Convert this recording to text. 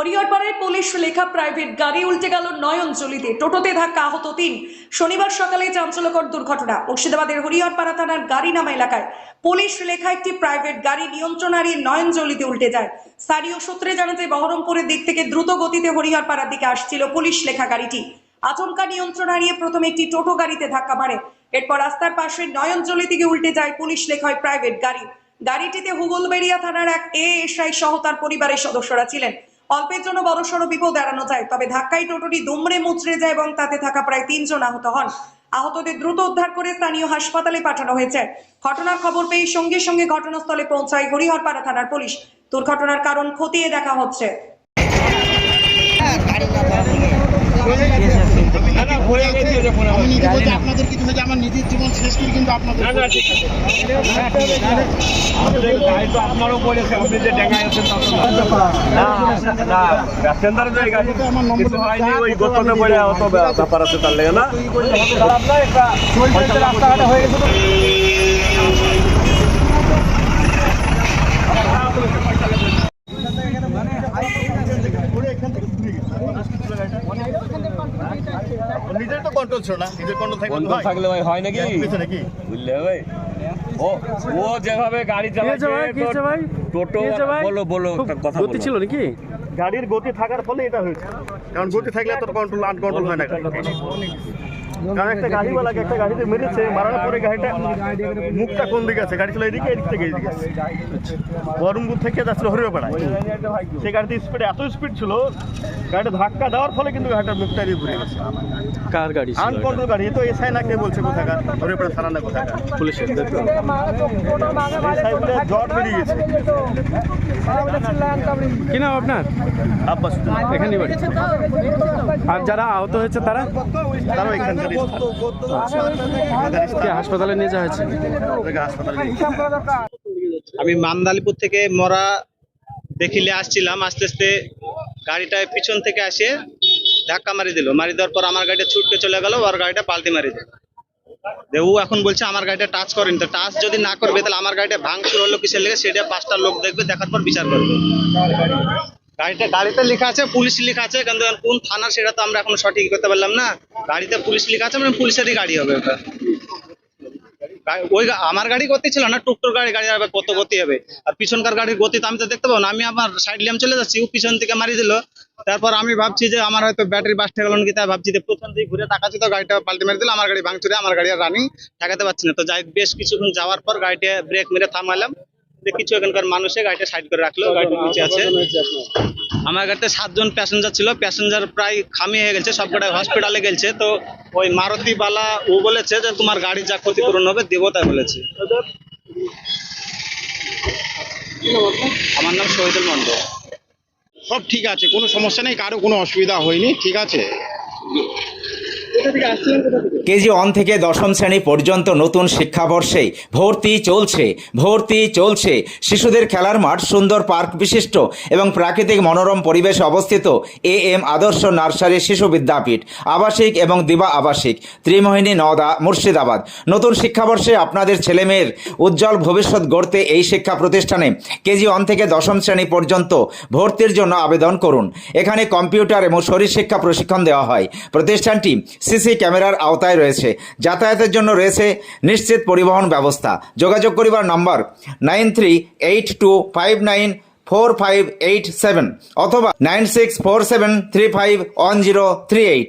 হরিহরপাড়ায় police লেখা private গাড়ি উল্টে গেল নয়নজলিতে, টোটোতে ধাক্কা, আহত ৩। শনিবার সকালে চাঞ্চল্যকর দুর্ঘটনা মুর্শিদাবাদের হরিহরপাড়া থানার গাড়িনামা এলাকায় পুলিশ লেখা একটি প্রাইভেট গাড়ি নিয়ন্ত্রণ হারিয়ে নয়নজলিতে উল্টে যায়। স্থানীয় সূত্রে জানা যায়, বহরমপুরের দিক থেকে দ্রুত গতিতে হরিহরপাড়ার দিকে আসছিল পুলিশ লেখা গাড়িটি। আচমকা নিয়ন্ত্রণ হারিয়ে প্রথমে একটি টোটো গাড়িতে ধাক্কা মারে, এরপর রাস্তার পাশে নয়নজলি থেকে উল্টে যায় পুলিশ লেখা প্রাইভেট গাড়ি। গাড়িটিতে হুগলবেড়িয়া থানার এক এএসআই সহ তার পরিবারের সদস্যরা ছিলেন। অল্পের জন্য বড়সড় বিপদ এড়ানো যায়, তবে ধাক্কায় টোটোটি দুমড়ে মুচড়ে যায় এবং তাতে থাকা প্রায় ৩ জন আহত হন। আহতদের দ্রুত উদ্ধার করে স্থানীয় হাসপাতালে পাঠানো হয়েছে। ঘটনার খবর পেয়ে সঙ্গে সঙ্গে ঘটনাস্থলে পৌঁছায় হরিহরপাড়া থানার পুলিশ। দুর্ঘটনার কারণ খতিয়ে দেখা হচ্ছে। আপনাদের কিছু হয়েছে, আমার নিজের জীবন শেষ করি, কিন্তু আপনাদের আপনারও বলেছে আপনি যে ডেঙ্গায় আছেন কিছু হয়নি, ওই গোত্রতে বলে অত ব্যাপার আছে, তার লেগে না রাস্তাঘাটে হয়ে গেছে। নিজের তো কন্ট্রোল ছিল না, নিজের কন্ট্রোল থাকলে ভাই হয় নাকি বুঝলে ভাই। ও যেভাবে গাড়ি চালাচ্ছে টোটো বলো কথা ছিল নাকি, গাড়ির গতি থাকার ফলে এটা হয়েছে। কারণ গতি থাকলে এত কন্ট্রোল আনকন্ট্রোল হয় না। কারণ একটা গাড়িওয়ালাকে একটা গাড়িতে মেরেছে, মারার পরে গাড়িটা মুখটা কোন দিকে আছে, গাড়ি ছিল এদিকে, এদিক থেকে এদিকে বহরমপুর থেকে যাচ্ছিল হরিহরপাড়ায়। সেই গাড়িতে স্পিড এত স্পিড ছিল, গাড়িটা ধাক্কা দেওয়ার ফলে কিন্তু গাড়িটার মুখটা দিয়ে ঘুরে গেছে। কার গাড়ি? আনকন্ট্রোল গাড়ি। এ তো এসআই না কে বলছে কোথাকার, হরিহরপাড়া থানা না কোথাকার, পুলিশের জট বেরিয়ে গেছে। কি নাম আপনার? আব্বাস। এখানে বাড়ি। আর যারা আহত হয়েছে তারা তারাও এখানকার হাসপাতালে নিয়ে যাওয়া হয়েছে। আমি মান্দালিপুর থেকে মরা দেখিলে আসছিলাম, আস্তে আস্তে গাড়িটা পিছন থেকে আসে ধাক্কা মারি দিল। মারি দেওয়ার পর আমার গাড়িটা ছুটকে চলে গেল, আর গাড়িটা পাল্টি মারি দিল। ও এখন বলছে আমার গাড়িটা টাচ করেনি। তো টাচ যদি না করবে তাহলে আমার গাড়িটা ভাঙচুর হলো কিসের লেগে, সেটা 5টা লোক দেখবে, দেখার পর বিচার করবে। গাড়িতে লেখা আছে পুলিশ লেখা আছে, কিন্তু কোন থানা সেটা তো আমরা এখন সঠিক করতে পারলাম না। গাড়িতে পুলিশ লেখা আছে, মানে পুলিশেরই গাড়ি হবে ওটা। ওই আমার গাড়ি গতি ছিল না, টুকটুক গাড়ি কত গতি হবে। আর পিছনকার গাড়ির গতি তো আমি তো দেখতে পাবো না। আমি আমার সাইড লিয়াম চলে যাচ্ছি, ও পিছন থেকে মারি দিল। তারপর আমি ভাবছি যে আমার হয়তো ব্যাটারি বাস্ট হয়ে গেল নাকি, তাই ভাবছি যে প্রথম দিকে ঘুরে তাকাচ্ছি, তো গাড়িটা পাল্টে মেরে দিল। আমার গাড়ি ভাঙচুরে, আমার গাড়ি আর রানিং ঠেকাতে পারছি না। তো যাই বেশ কিছুক্ষণ যাওয়ার পর গাড়িটা ব্রেক মেরে থামালাম। কিছু এখানকার মানুষে গাড়িটা সাইড করে রাখলো, গাড়িটা নিচে আছে। আমার গাড়িতে 7 জন প্যাসেঞ্জার ছিল, প্যাসেঞ্জার প্রায় খামি হয়ে গেছে, সব গাড়ি হসপিটালে গেছে। তো ওই মারুতিওয়ালা ও বলেছে যে তোমার গাড়ি যা ক্ষতিপূরণ হবে দেবো, তাই বলেছে। আমার নাম শহীদুল মন্ডল। সব ঠিক আছে, কোনো সমস্যা নেই, কারো কোনো অসুবিধা হয়নি, ঠিক আছে। কেজি 1 থেকে 10ম শ্রেণী পর্যন্ত নতুন শিক্ষাবর্ষে ভর্তি চলছে। শিশুদের খেলার মাঠ, সুন্দর পার্ক বিশিষ্ট এবং প্রাকৃতিক মনোরম পরিবেশে অবস্থিত AM আদর্শ নার্সারি শিশু বিদ্যাপীঠ, আবাসিক এবং দিবা আবাসিক, ত্রিমোহিনী, নওদা, মুর্শিদাবাদ। নতুন শিক্ষাবর্ষে আপনাদের ছেলেমেয়ের উজ্জ্বল ভবিষ্যৎ গড়তে এই শিক্ষা প্রতিষ্ঠানে কেজি 1 থেকে 10ম শ্রেণী পর্যন্ত ভর্তির জন্য আবেদন করুন। এখানে কম্পিউটার এবং শরীর শিক্ষা প্রশিক্ষণ দেওয়া হয়। প্রতিষ্ঠানটি সিসি ক্যামেরার আওতায় রয়েছে। যাতায়াতের জন্য রয়েছে নিশ্চিত পরিবহন ব্যবস্থা। যোগাযোগ করিবার নম্বর 9382594587 অথবা 9647351038।